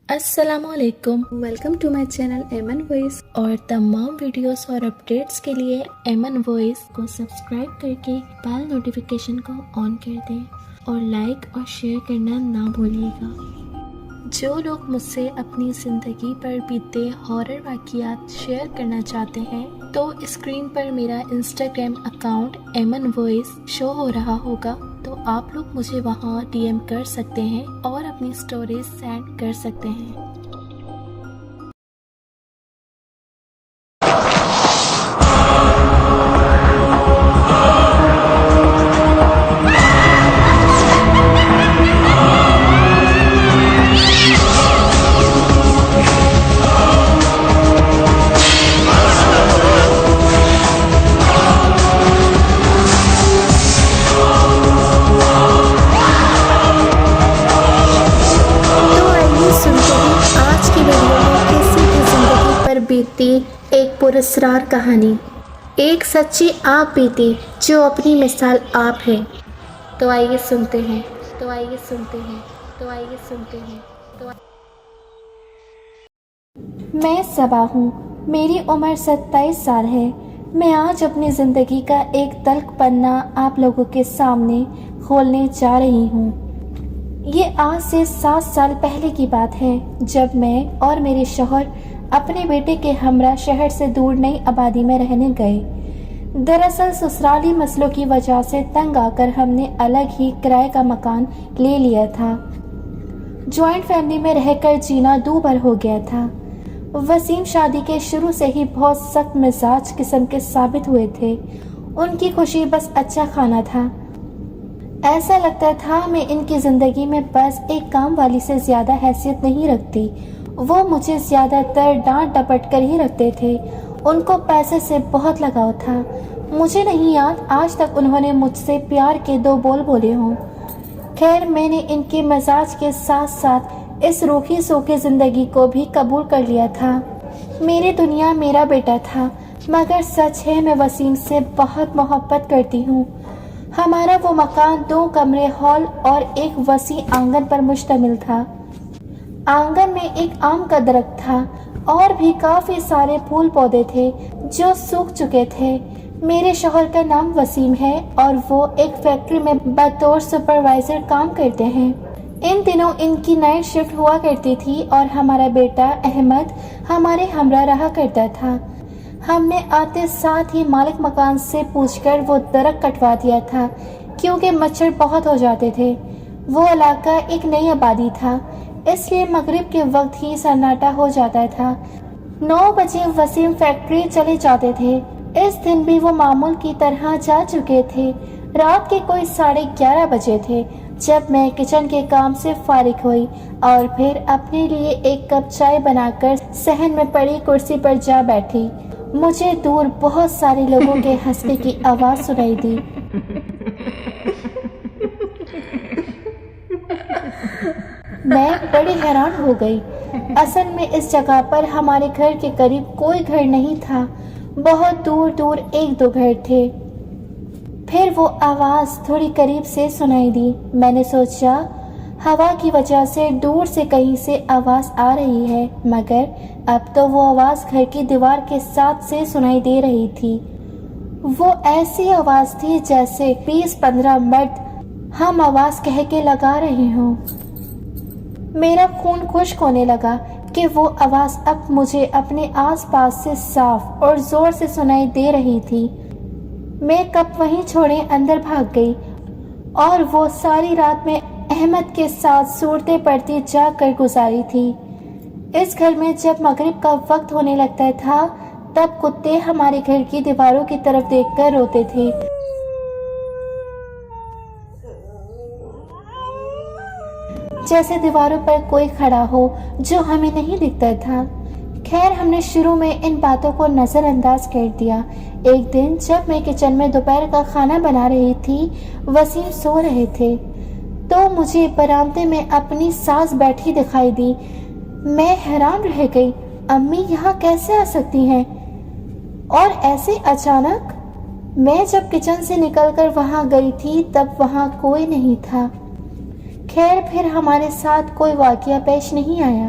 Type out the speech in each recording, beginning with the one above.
السلام علیکم، welcome to my channel Aiman voice. اور تمام ویڈیوز اور اپڈیٹس کے لیے ایمن وائس کو سبسکرائب کر کے بیل نوٹیفیکیشن کو آن کر دیں اور لائک اور شیئر کرنا نہ بھولیے گا۔ جو لوگ مجھ سے اپنی زندگی پر بیتے ہارر واقعات شیئر کرنا چاہتے ہیں تو اسکرین پر میرا انسٹاگرام اکاؤنٹ ایمن وائس شو ہو رہا ہوگا، تو آپ لوگ مجھے وہاں ڈی ایم کر سکتے ہیں اور اپنی سٹوریز سینڈ کر سکتے ہیں۔ بیتی ایک پراسرار کہانی، ایک سچی آپ بیتی جو اپنی مثال آپ ہے۔ تو آئیے سنتے ہیں۔ میں صبا ہوں، میری عمر 27 سال ہے۔ میں آج اپنی زندگی کا ایک تلخ پنہ آپ لوگوں کے سامنے کھولنے جا رہی ہوں۔ یہ آج سے 7 سال پہلے کی بات ہے، جب میں اور میرے شوہر اپنے بیٹے کے ہمراہ شہر سے دور نئی آبادی میں رہنے گئے۔ دراصل سسرالی مسئلوں کی وجہ سے تنگ آ کر ہم نے الگ ہی کرائے کا مکان لے لیا تھا۔ جوائنٹ فیملی میں رہ کر جینا دوبھر ہو گیا تھا۔ وسیم شادی کے شروع سے ہی بہت سخت مزاج قسم کے ثابت ہوئے تھے۔ ان کی خوشی بس اچھا کھانا تھا۔ ایسا لگتا تھا میں ان کی زندگی میں بس ایک کام والی سے زیادہ حیثیت نہیں رکھتی۔ وہ مجھے زیادہ تر ڈانٹ ڈپٹ کر ہی رکھتے تھے۔ ان کو پیسے سے بہت لگاؤ تھا۔ مجھے نہیں یاد آج تک انہوں نے مجھ سے پیار کے 2 بول بولے ہوں۔ خیر، میں نے ان کے مزاج کے ساتھ ساتھ اس روکھی سوکھی زندگی کو بھی قبول کر لیا تھا۔ میری دنیا میرا بیٹا تھا، مگر سچ ہے میں وسیم سے بہت محبت کرتی ہوں۔ ہمارا وہ مکان 2 کمرے، ہال اور ایک وسیع آنگن پر مشتمل تھا۔ آنگن میں ایک آم کا درخت تھا اور بھی کافی سارے پھول پودے تھے جو سوکھ چکے تھے۔ میرے شوہر کا نام وسیم ہے اور وہ ایک فیکٹری میں بطور سپروائزر کام کرتے ہیں۔ ان دنوں ان کی نائٹ شفٹ ہوا کرتی تھی اور ہمارا بیٹا احمد ہمارے ہمراہ رہا کرتا تھا۔ ہم نے آتے ساتھ ہی مالک مکان سے پوچھ کر وہ درخت کٹوا دیا تھا کیونکہ مچھر بہت ہو جاتے تھے۔ وہ علاقہ ایک نئی آبادی تھا، اس لیے مغرب کے وقت ہی سناٹا ہو جاتا تھا۔ 9 بجے وسیم فیکٹری چلے جاتے تھے۔ اس دن بھی وہ معمول کی طرح جا چکے تھے۔ رات کے کوئی 11:30 بجے تھے جب میں کچن کے کام سے فارغ ہوئی اور پھر اپنے لیے ایک کپ چائے بنا کر صحن میں پڑی کرسی پر جا بیٹھی۔ مجھے دور بہت سارے لوگوں کے ہنسنے کی آواز سنائی دی۔ میں بڑی حیران ہو گئی۔ اصل میں اس جگہ پر ہمارے گھر کے قریب کوئی گھر نہیں تھا، بہت دور دور 1-2 گھر تھے۔ پھر وہ آواز تھوڑی قریب سے سنائی دی۔ میں نے سوچا ہوا کی وجہ سے دور سے کہیں سے آواز آ رہی ہے، مگر اب تو وہ آواز گھر کی دیوار کے ساتھ سے سنائی دے رہی تھی۔ وہ ایسی آواز تھی جیسے 20-15 مرد ہم آواز کہہ کے لگا رہے ہوں۔ میرا خون خشک ہونے لگا کہ وہ آواز اب مجھے اپنے آس پاس سے صاف اور زور سے سنائی دے رہی تھی۔ میں کپ وہیں چھوڑے اندر بھاگ گئی اور وہ ساری رات میں احمد کے ساتھ صورتیں پڑھتی جا کر گزاری تھی۔ اس گھر میں جب مغرب کا وقت ہونے لگتا تھا تب کتے ہمارے گھر کی دیواروں کی طرف دیکھ کر روتے تھے۔ جیسے دیواروں پر کوئی کھڑا ہو جو ہمیں نہیں دکھتا تھا۔ خیر، ہم نے شروع میں ان باتوں کو نظر انداز کر دیا۔ ایک دن جب میں کچن میں دوپہر کا کھانا بنا رہی تھی، وسیم سو رہے تھے، تو مجھے برآمدے میں اپنی ساس بیٹھی دکھائی دی۔ میں حیران رہ گئی، امی یہاں کیسے آ سکتی ہیں اور ایسے اچانک؟ میں جب کچن سے نکل کر وہاں گئی تھی تب وہاں کوئی نہیں تھا۔ خیر، پھر ہمارے ساتھ کوئی واقعہ پیش نہیں آیا۔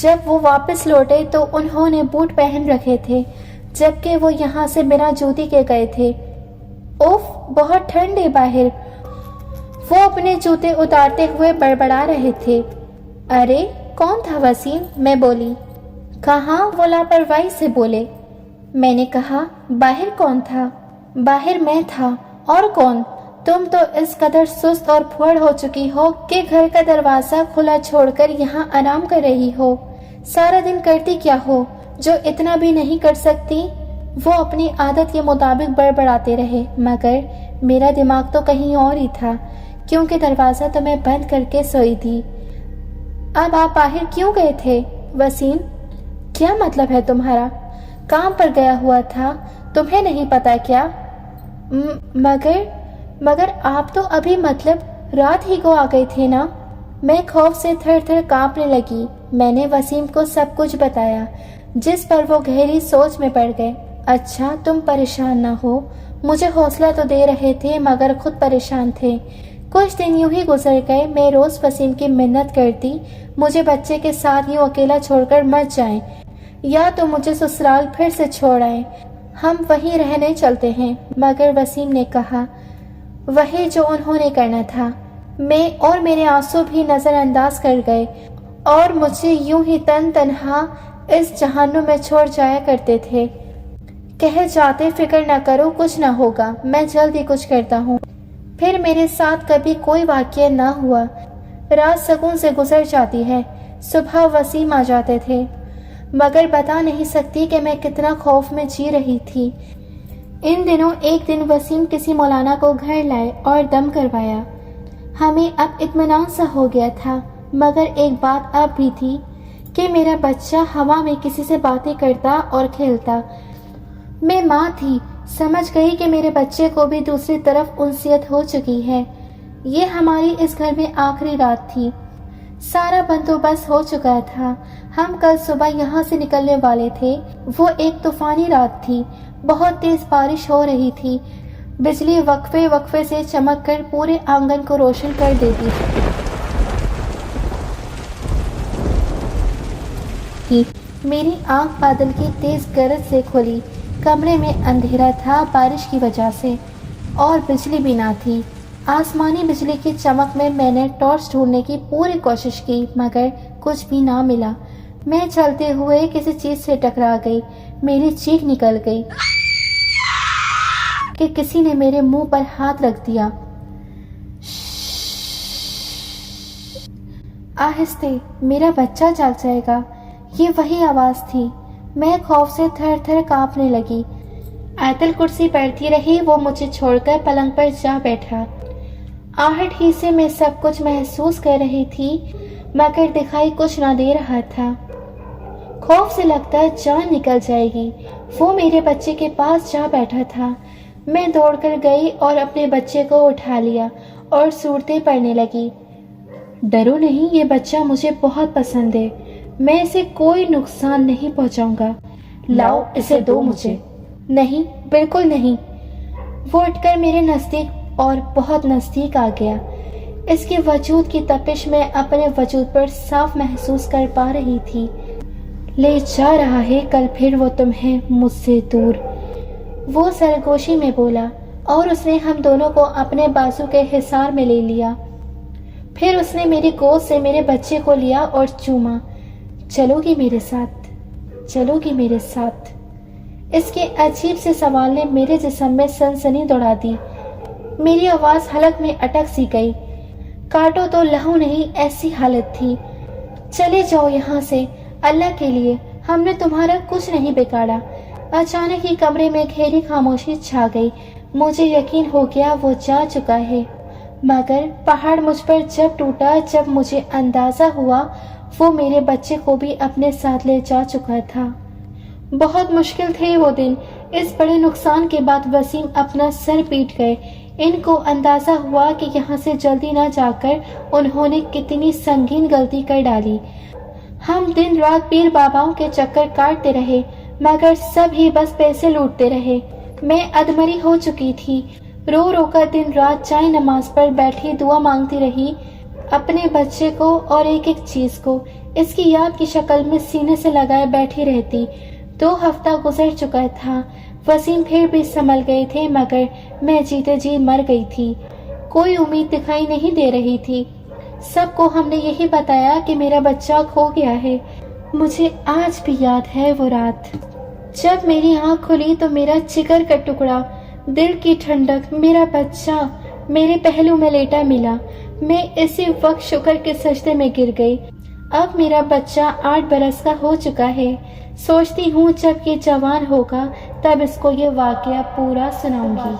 جب وہ واپس لوٹے تو انہوں نے بوٹ پہن رکھے تھے، جبکہ وہ یہاں سے بنا جوتی کے گئے تھے۔ اوف، بہت ٹھنڈ ہے باہر۔ وہ اپنے جوتے اتارتے ہوئے بڑبڑا رہے تھے۔ ارے کون تھا وسیم؟ میں بولی۔ کہاں؟ وہ لاپرواہی سے بولے۔ میں نے کہا باہر کون تھا؟ باہر میں تھا، اور کون؟ تم تو اس قدر سست اور پھوڑ ہو چکی ہو کہ گھر کا دروازہ کھلا چھوڑ کر یہاں آرام کر رہی ہو۔ سارا دن کرتی کیا ہو جو اتنا بھی نہیں کر سکتی؟ وہ اپنی عادت کے مطابق بڑبڑاتے رہے، مگر میرا دماغ تو کہیں اور ہی تھا، کیونکہ دروازہ تو میں بند کر کے سوئی تھی۔ اب آپ باہر کیوں گئے تھے وسیم؟ کیا مطلب ہے تمہارا؟ کام پر گیا ہوا تھا، تمہیں نہیں پتا کیا؟ مگر آپ تو ابھی مطلب رات ہی کو آ گئے تھے نا؟ میں خوف سے تھر تھر کانپنے لگی۔ میں نے وسیم کو سب کچھ بتایا، جس پر وہ گہری سوچ میں پڑ گئے۔ اچھا، تم پریشان نہ ہو، مجھے حوصلہ تو دے رہے تھے مگر خود پریشان تھے۔ کچھ دن یوں ہی گزر گئے، میں روز وسیم کی منت کرتی مجھے بچے کے ساتھ یوں اکیلا چھوڑ کر مت جائیں، یا تو مجھے سسرال پھر سے چھوڑ آئیں، ہم وہیں رہنے چلتے ہیں۔ مگر وسیم نے کہا وہی جو انہوں نے کرنا تھا۔ میں اور میرے آنسو بھی نظر انداز کر گئے اور مجھے یوں ہی تنہا اس جہنم میں چھوڑ جایا کرتے تھے۔ کہہ جاتے فکر نہ کرو، کچھ نہ ہوگا، میں جلد ہی کچھ کرتا ہوں۔ پھر میرے ساتھ کبھی کوئی واقعہ نہ ہوا، رات سکون سے گزر جاتی ہے، صبح وسیم آ جاتے تھے، مگر بتا نہیں سکتی کہ میں کتنا خوف میں جی رہی تھی۔ ان دنوں ایک دن وسیم کسی مولانا کو گھر لائے اور دم کروایا۔ ہمیں اب اطمینان سا ہو گیا تھا، مگر ایک بات اب بھی تھی کہ میرا بچہ ہوا میں کسی سے باتیں کرتا اور کھیلتا۔ میں ماں تھی، سمجھ گئی کہ میرے بچے کو بھی دوسری طرف انسیت ہو چکی ہے۔ یہ ہماری اس گھر میں آخری رات تھی، سارا بندوبست ہو چکا تھا، ہم کل صبح یہاں سے نکلنے والے تھے۔ وہ ایک طوفانی رات تھی، بہت تیز بارش ہو رہی تھی، بجلی وقفے وقفے سے چمک کر پورے آنگن کو روشن کر دیتی تھی۔ میری آنکھ بادل کی تیز گرج سے کھلی، کمرے میں اندھیرا تھا بارش کی وجہ سے، اور بجلی بھی نہ تھی۔ آسمانی بجلی کی چمک میں میں نے ٹارچ ڈھونڈنے کی پوری کوشش کی، مگر کچھ بھی نہ ملا۔ میں چلتے ہوئے کسی چیز سے ٹکرا گئی، میری چیخ نکل گئی کہ کسی نے میرے منہ پر ہاتھ رکھ دیا۔ آہستہ، میرا بچہ جاگ جائے گا، یہ وہی آواز تھی۔ میں خوف سے تھر تھر کانپنے لگی۔ آیت الکرسی پڑھتی رہی، وہ مجھے چھوڑ کر پلنگ پر جا بیٹھا۔ آہٹ ہی سے میں سب کچھ محسوس کر رہی تھی، مگر دکھائی کچھ نہ دے رہا تھا۔ خوف سے لگتا جان نکل جائے گی۔ وہ میرے بچے کے پاس جا بیٹھا تھا۔ میں دوڑ کر گئی اور اپنے بچے کو اٹھا لیا اور صورتیں پڑھنے لگی۔ ڈرو نہیں، یہ بچہ مجھے بہت پسند ہے، میں اسے کوئی نقصان نہیں پہنچاؤں گا۔ لاؤ اسے دو مجھے۔ نہیں، بالکل نہیں۔ وہ اٹھ کر میرے نزدیک اور بہت نزدیک آ گیا۔ اس کے وجود کی تپش میں اپنے وجود پر صاف محسوس کر پا رہی تھی۔ لے جا رہا ہے کل پھر وہ تمہیں مجھ سے دور، وہ سرگوشی میں بولا، اور اس نے ہم دونوں کو اپنے بازو کے حصار میں لے لیا۔ پھر اس نے میری گود سے میرے بچے کو لیا اور چوما۔ چلو گی میرے ساتھ، چلو گی میرے ساتھ؟ اس کے عجیب سے سوال نے میرے جسم میں سنسنی دوڑا دی۔ میری آواز حلق میں اٹک سی گئی۔ کاٹو تو لہو نہیں، ایسی حالت تھی۔ چلے جاؤ یہاں سے، اللہ کے لیے، ہم نے تمہارا کچھ نہیں بگاڑا۔ اچانک ہی کمرے میں گہری خاموشی چھا گئی۔ مجھے یقین ہو گیا وہ جا چکا ہے، مگر پہاڑ مجھ پر جب ٹوٹا، جب مجھے اندازہ ہوا وہ میرے بچے کو بھی اپنے ساتھ لے جا چکا تھا۔ بہت مشکل تھے وہ دن۔ اس بڑے نقصان کے بعد وسیم اپنا سر پیٹ گئے۔ ان کو اندازہ ہوا کہ یہاں سے جلدی نہ جا کر انہوں نے کتنی سنگین غلطی کر ڈالی۔ ہم دن رات پیر باباؤں کے چکر کاٹتے رہے، مگر سب ہی بس پیسے لوٹتے رہے۔ میں ادمری ہو چکی تھی، رو رو کر دن رات چائے نماز پر بیٹھی دعا مانگتی رہی، اپنے بچے کو اور ایک ایک چیز کو۔ اس کی یاد کی شکل میں سینے سے لگائے بیٹھی رہتی۔ 2 ہفتہ گزر چکا تھا، وسیم پھر بھی سنبھل گئے تھے، مگر میں جیتے جی مر گئی تھی۔ کوئی امید دکھائی نہیں دے رہی تھی۔ سب کو ہم نے یہی بتایا کہ میرا بچہ کھو گیا ہے۔ مجھے آج بھی یاد ہے وہ رات، جب میری آنکھ کھلی تو میرا جگر کا ٹکڑا، دل کی ٹھنڈک، میرا بچہ میرے پہلو میں لیٹا ملا۔ میں اسی وقت شکر کے سجدے میں گر گئی۔ اب میرا بچہ 8 برس کا ہو چکا ہے۔ سوچتی ہوں جب یہ جوان ہوگا تب اس کو یہ واقعہ پورا سناؤں گی۔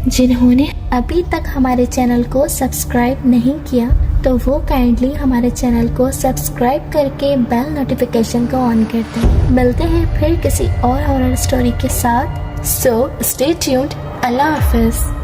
جنہوں نے ابھی تک ہمارے چینل کو سبسکرائب نہیں کیا تو وہ کائنڈلی ہمارے چینل کو سبسکرائب کر کے بیل نوٹیفیکیشن کو آن کر دیں۔ ملتے ہیں پھر کسی اور ہارر اسٹوری کے ساتھ، سو اسٹے ٹیونڈ۔ اللہ حافظ۔